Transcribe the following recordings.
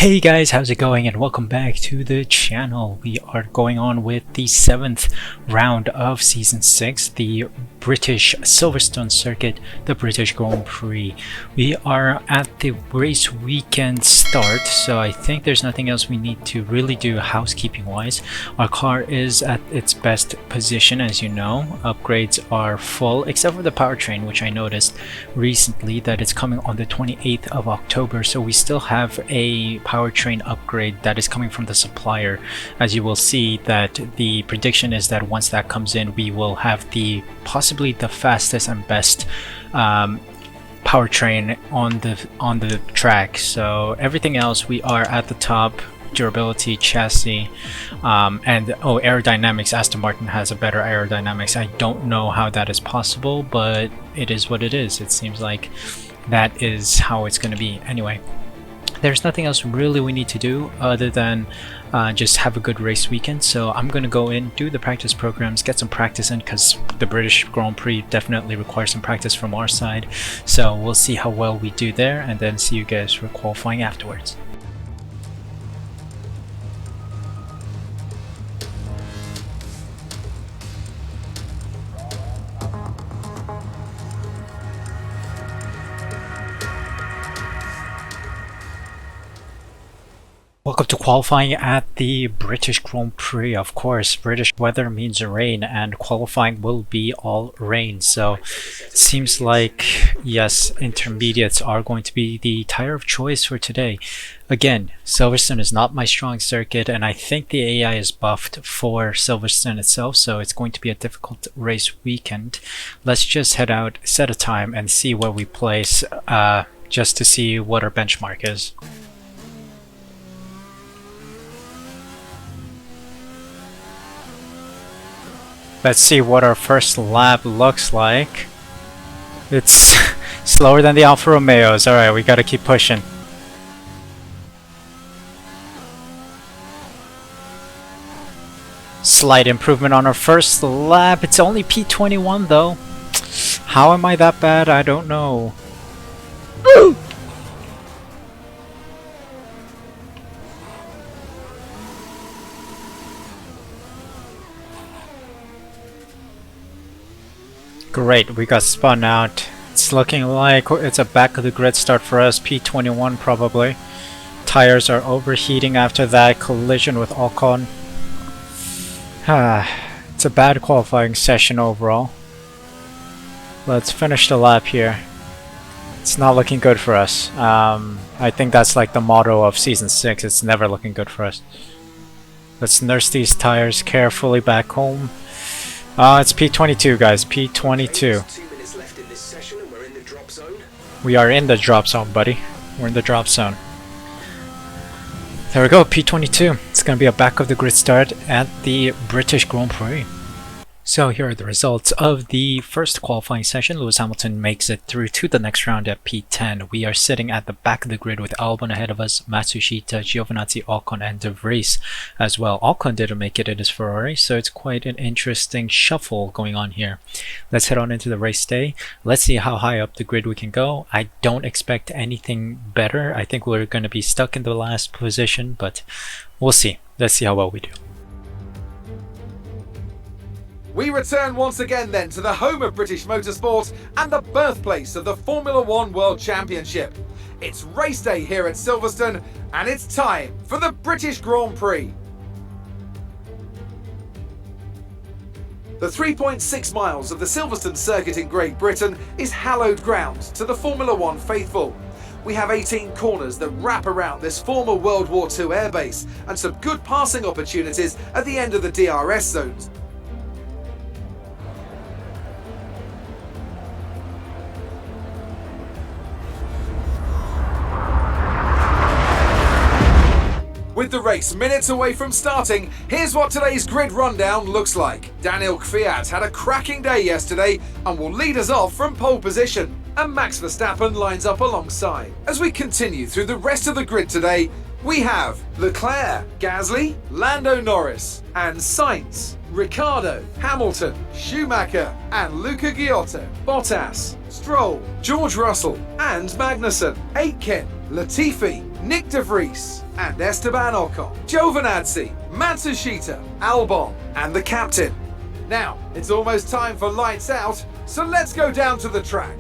Hey guys, how's it going, and welcome back to the channel. We are going on with the 7th round of Season 6, the British Silverstone Circuit, the British Grand Prix. We are at the race weekend start, so I think there's nothing else we need to really do housekeeping wise. Our car is at its best position, as you know. Upgrades are full, except for the powertrain, which I noticed recently that it's coming on the 28th of October, so we still have a powertrain upgrade that is coming from the supplier. As you will see, that the prediction is that once that comes in, we will have possibly the fastest and best powertrain on the track. So everything else, we are at the top. Durability, chassis, and aerodynamics. Aston Martin has a better aerodynamics. I don't know how that is possible, but it is what it is. It seems like that is how it's going to be. Anyway, there's nothing else really we need to do other than just have a good race weekend. So I'm going to go in, do the practice programs, get some practice in, because the British Grand Prix definitely requires some practice from our side. So we'll see how well we do there, and then see you guys for qualifying afterwards. Welcome to qualifying at the British Grand Prix. Of course, British weather means rain, and qualifying will be all rain. So it seems like, yes, intermediates are going to be the tire of choice for today. Again, Silverstone is not my strong circuit, and I think the AI is buffed for Silverstone itself, so it's going to be a difficult race weekend. Let's just head out, set a time, and see where we place, just to see what our benchmark is. Let's see what our first lap looks like. It's slower than the Alfa Romeos. Alright, we gotta keep pushing. Slight improvement on our first lap. It's only P21 though. How am I that bad? I don't know. Great, we got spun out. It's looking like it's a back of the grid start for us, P21 probably. Tires are overheating after that collision with Ocon. It's a bad qualifying session overall. Let's finish the lap here. It's not looking good for us. I think that's like the motto of Season 6, it's never looking good for us. Let's nurse these tires carefully back home. It's P22, guys. P22. 2 minutes left in this session and we're in the drop zone. We are in the drop zone, buddy. We're in the drop zone. There we go, P22. It's gonna be a back of the grid start at the British Grand Prix. So here are the results of the first qualifying session. Lewis Hamilton makes it through to the next round at P10. We are sitting at the back of the grid with Albon ahead of us, Matsushita, Giovinazzi, Ocon, and De Vries as well. Ocon didn't make it in his Ferrari, so it's quite an interesting shuffle going on here. Let's head on into the race day. Let's see how high up the grid we can go. I don't expect anything better. I think we're going to be stuck in the last position, but we'll see. Let's see how well we do. We return once again then to the home of British motorsport and the birthplace of the Formula One World Championship. It's race day here at Silverstone, and it's time for the British Grand Prix. The 3.6 miles of the Silverstone circuit in Great Britain is hallowed ground to the Formula One faithful. We have 18 corners that wrap around this former World War II airbase, and some good passing opportunities at the end of the DRS zones. With the race minutes away from starting, here's what today's grid rundown looks like. Daniel Kvyat had a cracking day yesterday and will lead us off from pole position, and Max Verstappen lines up alongside. As we continue through the rest of the grid today, we have Leclerc, Gasly, Lando Norris, and Sainz, Ricciardo, Hamilton, Schumacher, and Luca Giotto, Bottas, Stroll, George Russell, and Magnussen, Aitken, Latifi, Nick de Vries, and Esteban Ocon, Giovinazzi, Matsushita, Albon, and the captain. Now, it's almost time for lights out, so let's go down to the track.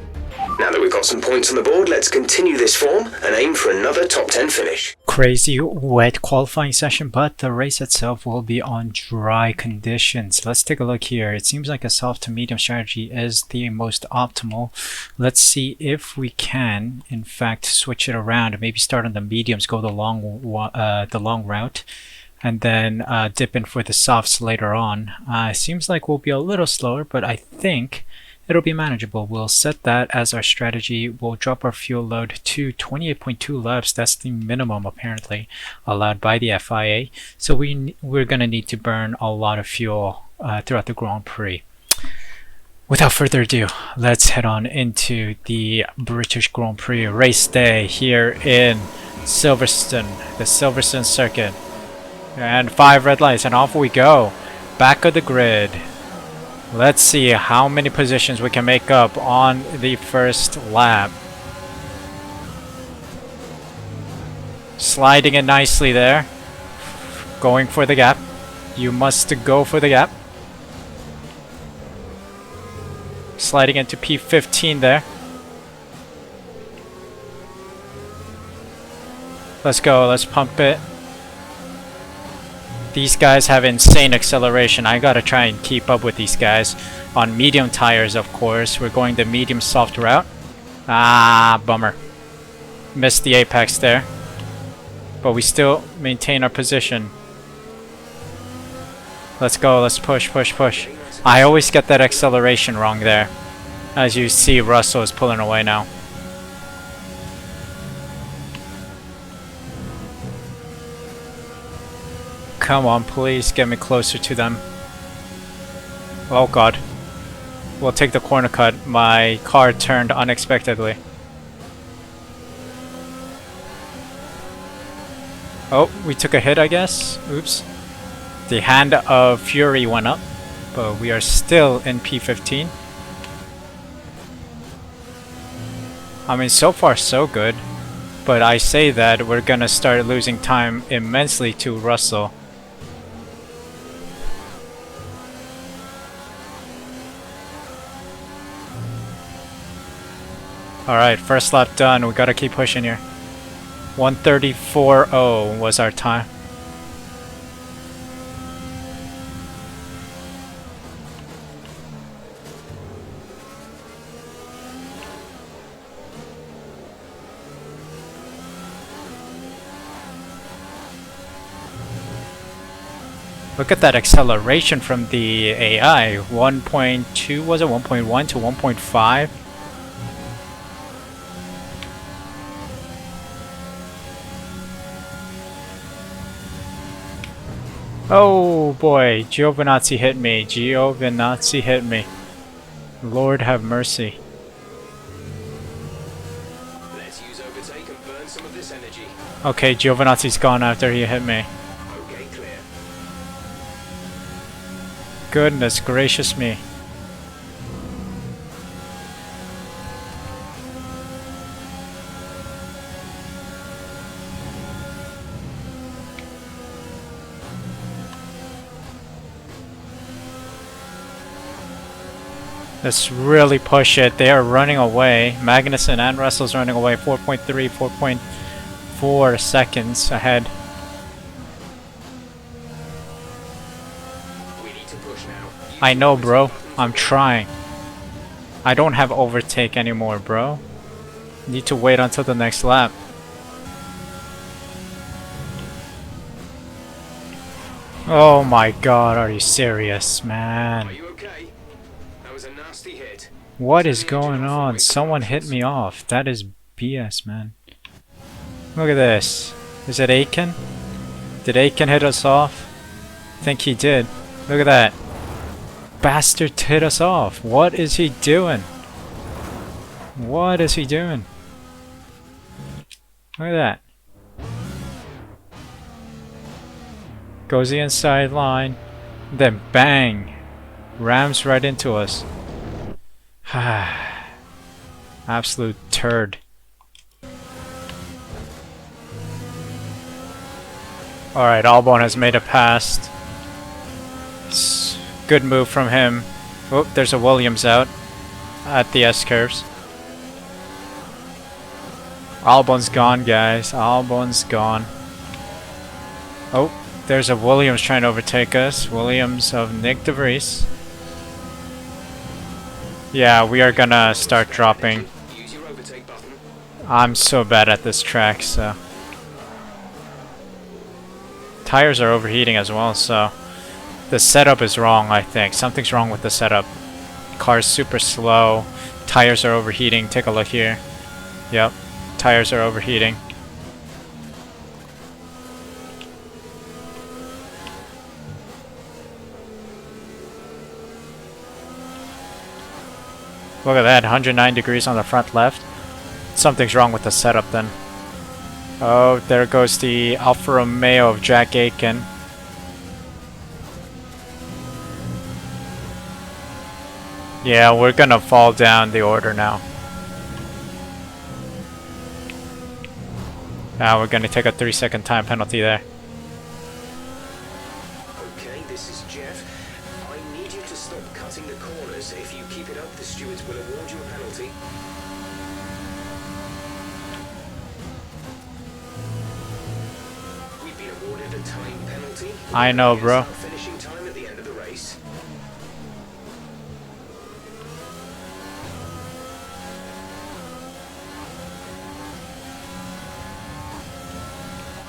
Now that we've got some points on the board, let's continue this form and aim for another top 10 finish. Crazy wet qualifying session, but the race itself will be on dry conditions. Let's take a look here. It seems like a soft to medium strategy is the most optimal. Let's see if we can, in fact, switch it around and maybe start on the mediums, go the long route, and then dip in for the softs later on. Seems like we'll be a little slower, but I think it'll be manageable. We'll set that as our strategy. We'll drop our fuel load to 28.2 laps. That's the minimum apparently allowed by the FIA. So we're going to need to burn a lot of fuel throughout the Grand Prix. Without further ado, let's head on into the British Grand Prix race day here in Silverstone, the Silverstone circuit. And 5 red lights and off we go. Back of the grid. Let's see how many positions we can make up on the first lap. Sliding it nicely there. Going for the gap. You must go for the gap. Sliding into P15 there. Let's go, let's pump it. These guys have insane acceleration. I gotta try and keep up with these guys. On medium tires, of course. We're going the medium soft route. Ah, bummer. Missed the apex there. But we still maintain our position. Let's go, let's push, push, push. I always get that acceleration wrong there. As you see, Russell is pulling away now. Come on, please get me closer to them. Oh god. We'll take the corner cut. My car turned unexpectedly. Oh, we took a hit, I guess. Oops. The hand of Fury went up, but we are still in P15. I mean, so far so good, but I say that we're gonna start losing time immensely to Russell. Alright, first lap done. We gotta keep pushing here. 1:34.0 was our time. Look at that acceleration from the AI. 1.2 was it? 1.1 to 1.5? Oh boy, Giovinazzi hit me. Giovinazzi hit me. Lord have mercy. Let's use overtake and burn some of this energy. Okay, Giovinazzi's gone after he hit me. Okay, clear. Goodness gracious me. Let's really push it. They are running away. Magnussen and Russell's running away. 4.3, 4.4 seconds ahead. We need to push now. I know, bro. I'm trying. I don't have overtake anymore, bro. Need to wait until the next lap. Oh my god, are you serious, Are man? you okay? That was a nasty hit. What is going on? Someone hit me off. That is BS, man. Look at this. Is it Aiken? Did Aiken hit us off? I think he did. Look at that. Bastard hit us off. What is he doing? What is he doing? Look at that. Goes the inside line. Then bang. Rams right into us. Absolute turd. Alright, Albon has made it past. Good move from him. Oh, there's a Williams out at the S-curves. Albon's gone, guys. Albon's gone. Oh, there's a Williams trying to overtake us. Williams of Nick De Vries. Yeah, we are gonna start dropping. Use your overtake button. I'm so bad at this track, so... Tires are overheating as well, so... The setup is wrong, I think. Something's wrong with the setup. Car's super slow. Tires are overheating. Take a look here. Yep. Tires are overheating. Look at that, 109 degrees on the front left. Something's wrong with the setup then. Oh, there goes the Alfa Romeo of Jack Aitken. Yeah, we're gonna fall down the order now. Now we're gonna take a 3-second time penalty there. Okay, this is Jeff. I need you to stop cutting the corners. If you keep it up, the stewards will award you a penalty. We've been awarded a time penalty. I know, bro. Finishing time at the end of the race.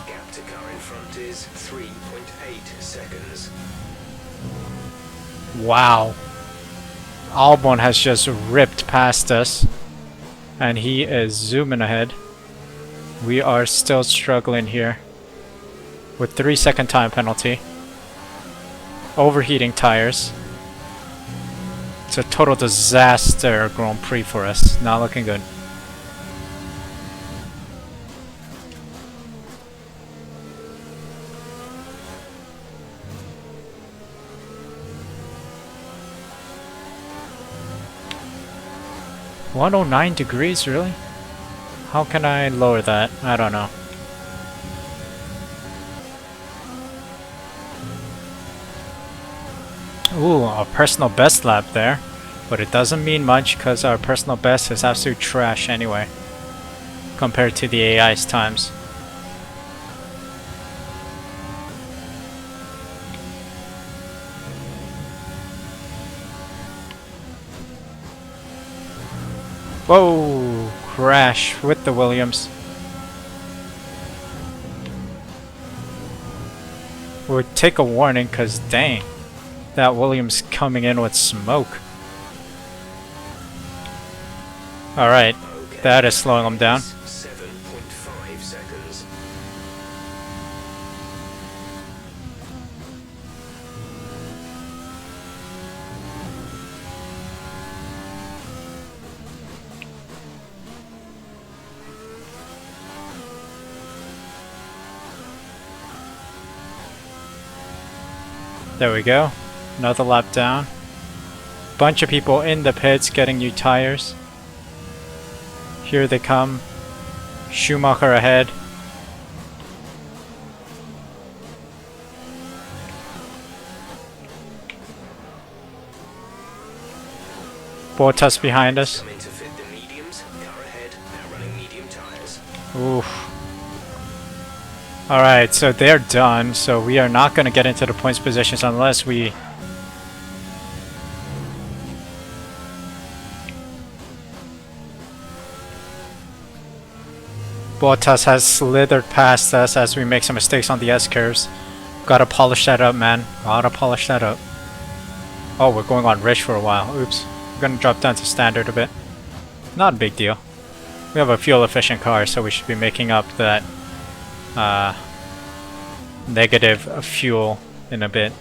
Gap to car in front is 3.8 seconds. Wow. Albon has just ripped past us. And he is zooming ahead. We are still struggling here. With 3-second time penalty. Overheating tires. It's a total disaster Grand Prix for us. Not looking good. $109 degrees, really? How can I lower that? I don't know. Ooh, a personal best lap there. But it doesn't mean much because our personal best is absolute trash anyway. Compared to the AI's times. Whoa! Crash with the Williams. We'll take a warning because dang. That Williams coming in with smoke. Alright, that is slowing him down. 7.5 seconds. There we go. Another lap down. Bunch of people in the pits getting new tires. Here they come. Schumacher ahead. Bottas behind us. Come in to fit the mediums. Car ahead. Now running medium tires. Oof. Alright, so they're done. So we are not going to get into the points positions unless we... Bottas has slithered past us as we make some mistakes on the S-curves. Gotta polish that up, man. Gotta polish that up. Oh, we're going on rich for a while. Oops. We're gonna drop down to standard a bit. Not a big deal. We have a fuel efficient car, so we should be making up that negative fuel in a bit.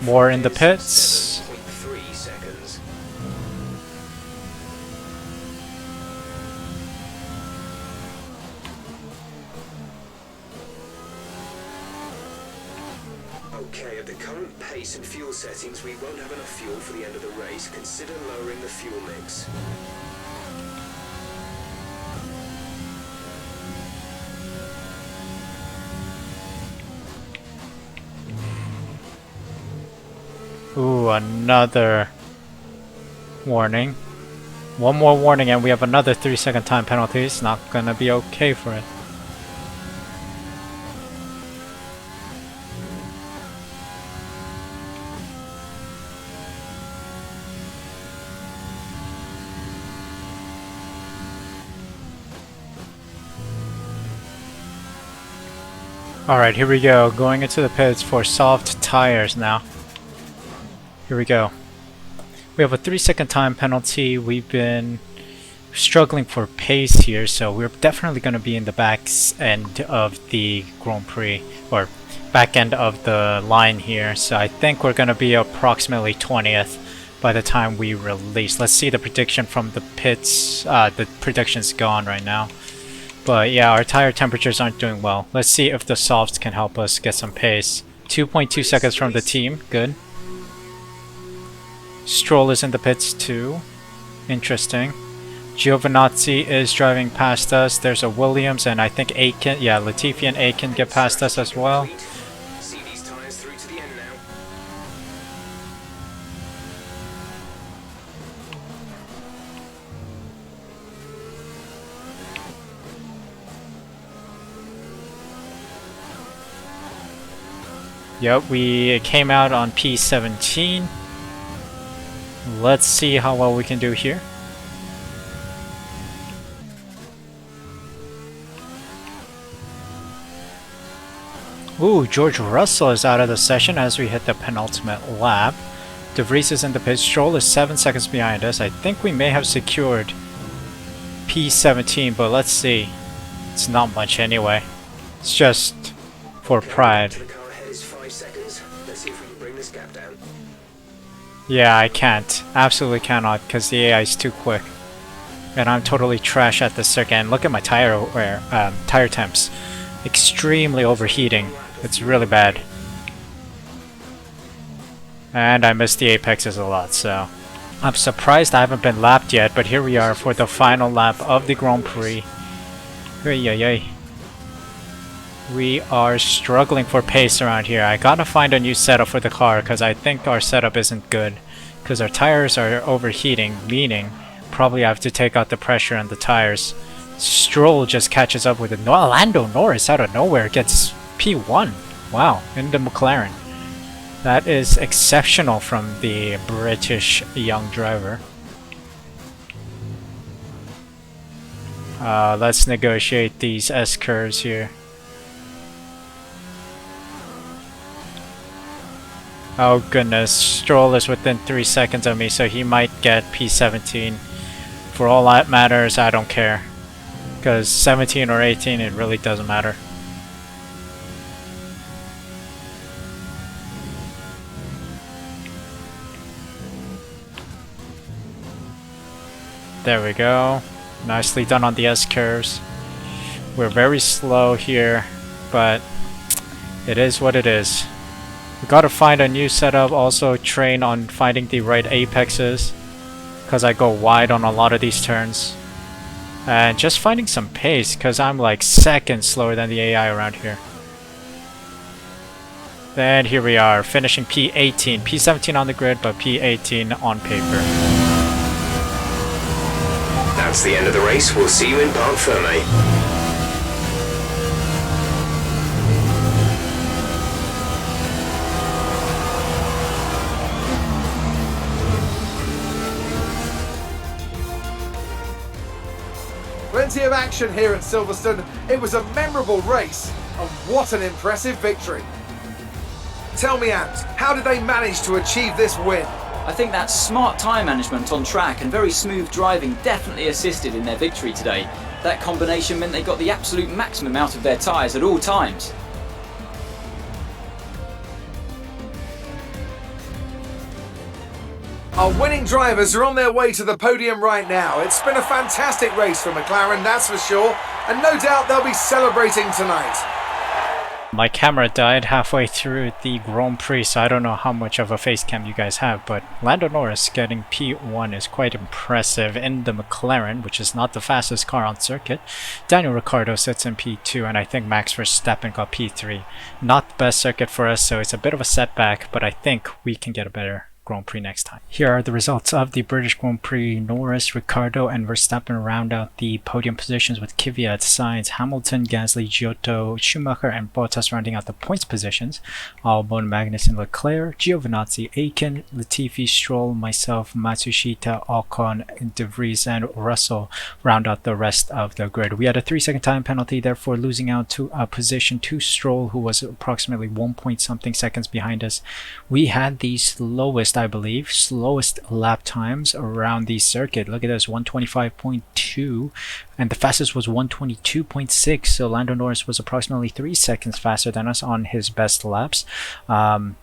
More in the pits. 7.3 seconds. Okay, at the current pace and fuel settings, we won't have enough fuel for the end of the race. Consider lowering the fuel mix. Ooh, another warning. One more warning and we have another 3-second time penalty. It's not gonna be okay for it. Alright, here we go. Going into the pits for soft tires now. Here we go. We have a 3-second time penalty. We've been struggling for pace here, so we're definitely going to be in the back end of the Grand Prix, or back end of the line here. So I think we're going to be approximately 20th by the time we release. Let's see the prediction from the pits. The prediction's gone right now. But yeah, our tire temperatures aren't doing well. Let's see if the softs can help us get some pace. 2.2 seconds from the team. Good. Stroll is in the pits too. Interesting. Giovinazzi is driving past us. There's a Williams and I think Aiken. Yeah, Latifi and Aiken get past us as well. See these tires through to the end now. Yep, we came out on P17. Let's see how well we can do here. Ooh, George Russell is out of the session as we hit the penultimate lap. De Vries is in the pit. Stroll is 7 seconds behind us. I think we may have secured P17, but let's see. It's not much anyway. It's just for pride. The car ahead is 5 seconds. Let's see if we can bring this gap down. Yeah, I can't. Absolutely cannot, because the AI is too quick. And I'm totally trash at this circuit. And look at my tire wear, tire temps. Extremely overheating. It's really bad. And I missed the apexes a lot, so... I'm surprised I haven't been lapped yet, but here we are for the final lap of the Grand Prix. We are struggling for pace around here. I gotta find a new setup for the car because I think our setup isn't good. Because our tires are overheating, meaning probably I have to take out the pressure on the tires. Stroll just catches up with it. Lando Norris out of nowhere gets P1. Wow, in the McLaren. That is exceptional from the British young driver. Let's negotiate these S-curves here. Oh goodness, Stroll is within 3 seconds of me, so he might get P17. For all that matters, I don't care. Because 17 or 18, it really doesn't matter. There we go. Nicely done on the S-curves. We're very slow here, but it is what it is. We gotta find a new setup, also train on finding the right apexes, because I go wide on a lot of these turns. And just finding some pace, because I'm like seconds slower than the AI around here. Then here we are, finishing P18. P17 on the grid, but P18 on paper. That's the end of the race. We'll see you in Parc Fermé. Plenty of action here at Silverstone. It was a memorable race, and what an impressive victory. Tell me, Ant, how did they manage to achieve this win? I think that smart tyre management on track and very smooth driving definitely assisted in their victory today. That combination meant they got the absolute maximum out of their tyres at all times. Our winning drivers are on their way to the podium right now. It's been a fantastic race for McLaren, that's for sure, and no doubt they'll be celebrating tonight. My camera died halfway through the Grand Prix, so I don't know how much of a face cam you guys have, but Lando Norris getting P1 is quite impressive in the McLaren, which is not the fastest car on circuit. Daniel Ricciardo sits in P2, and I think Max Verstappen got P3. Not the best circuit for us, so it's a bit of a setback, but I think we can get a better Grand Prix next time. Here are the results of the British Grand Prix. Norris, Ricciardo, and Verstappen round out the podium positions with Kvyat, Sainz, Hamilton, Gasly, Giotto, Schumacher, and Bottas rounding out the points positions. Albon, Magnussen, Leclerc, Giovinazzi, Aiken, Latifi, Stroll, myself, Matsushita, Ocon, De Vries, and Russell round out the rest of the grid. We had a 3-second time penalty, therefore losing out to a position to Stroll, who was approximately 1 point something seconds behind us. We had the slowest, I believe, slowest lap times around the circuit. Look at this, 125.2, and the fastest was 122.6, so Lando Norris was approximately 3 seconds faster than us on his best laps.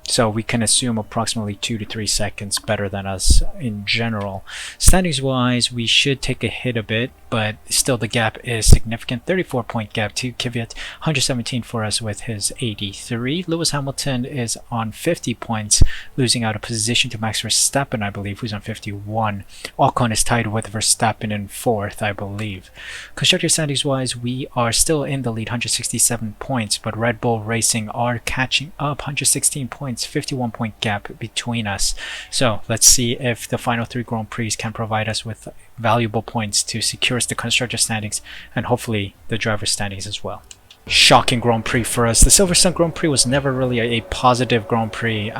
So we can assume approximately 2 to 3 seconds better than us in general. Standings wise, we should take a hit a bit, but still the gap is significant. 34-point gap to Kvyat, 117 for us with his 83. Lewis Hamilton is on 50 points, losing out a position to Max Verstappen, I believe, who's on 51. Ocon is tied with Verstappen in 4th, I believe. Constructor standings wise, we are still in the lead, 167 points, but Red Bull Racing are catching up, 116 points, 51-point gap between us. So let's see if the final 3 Grand Prix can provide us with valuable points to secure us the constructor standings and hopefully the driver standings as well. Shocking Grand Prix for us. The Silverstone Grand Prix was never really a positive Grand Prix.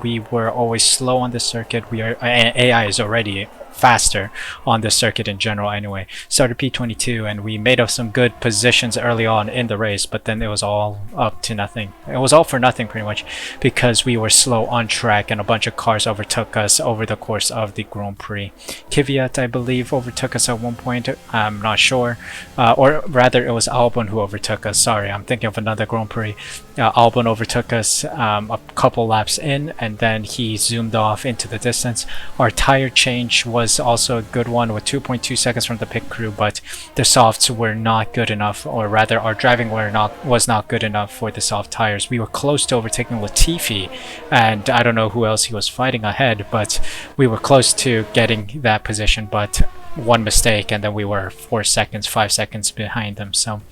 We were always slow on the circuit. AI is already faster on the circuit in general anyway. Started P22 and we made up some good positions early on in the race, but then it was all up to nothing. It was all for nothing pretty much because we were slow on track and a bunch of cars overtook us over the course of the Grand Prix. Kvyat, I believe, overtook us at one point. I'm not sure. Or rather, it was Albon who overtook us. Sorry, I'm thinking of another Grand Prix. Albon overtook us a couple laps in and then he zoomed off into the distance. Our tire change was also a good one with 2.2 seconds from the pit crew, but the softs were not good enough, or rather our driving was not good enough for the soft tires. We were close to overtaking Latifi, and I don't know who else he was fighting ahead, but we were close to getting that position, but one mistake and then we were 4 seconds, 5 seconds behind them. So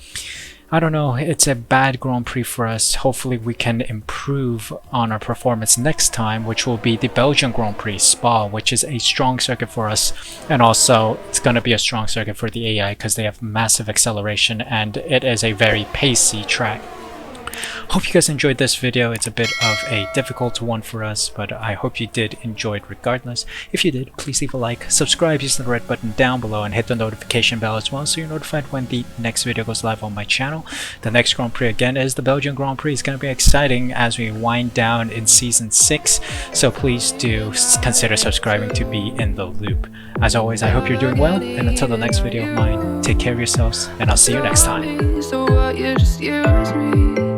I don't know, it's a bad Grand Prix for us. Hopefully we can improve on our performance next time, which will be the Belgian Grand Prix, Spa, which is a strong circuit for us, and also it's going to be a strong circuit for the AI because they have massive acceleration and it is a very pacey track. Hope you guys enjoyed this video. It's a bit of a difficult one for us, but I hope you did enjoy it regardless. If you did, please leave a like, subscribe using the red button down below, and hit the notification bell as well so you're notified when the next video goes live on my channel. The next Grand Prix again is the Belgian Grand Prix. It's going to be exciting as we wind down in Season 6, so please do consider subscribing to be in the loop. As always, I hope you're doing well, and until the next video of mine, take care of yourselves, and I'll see you next time. So what, you just use me.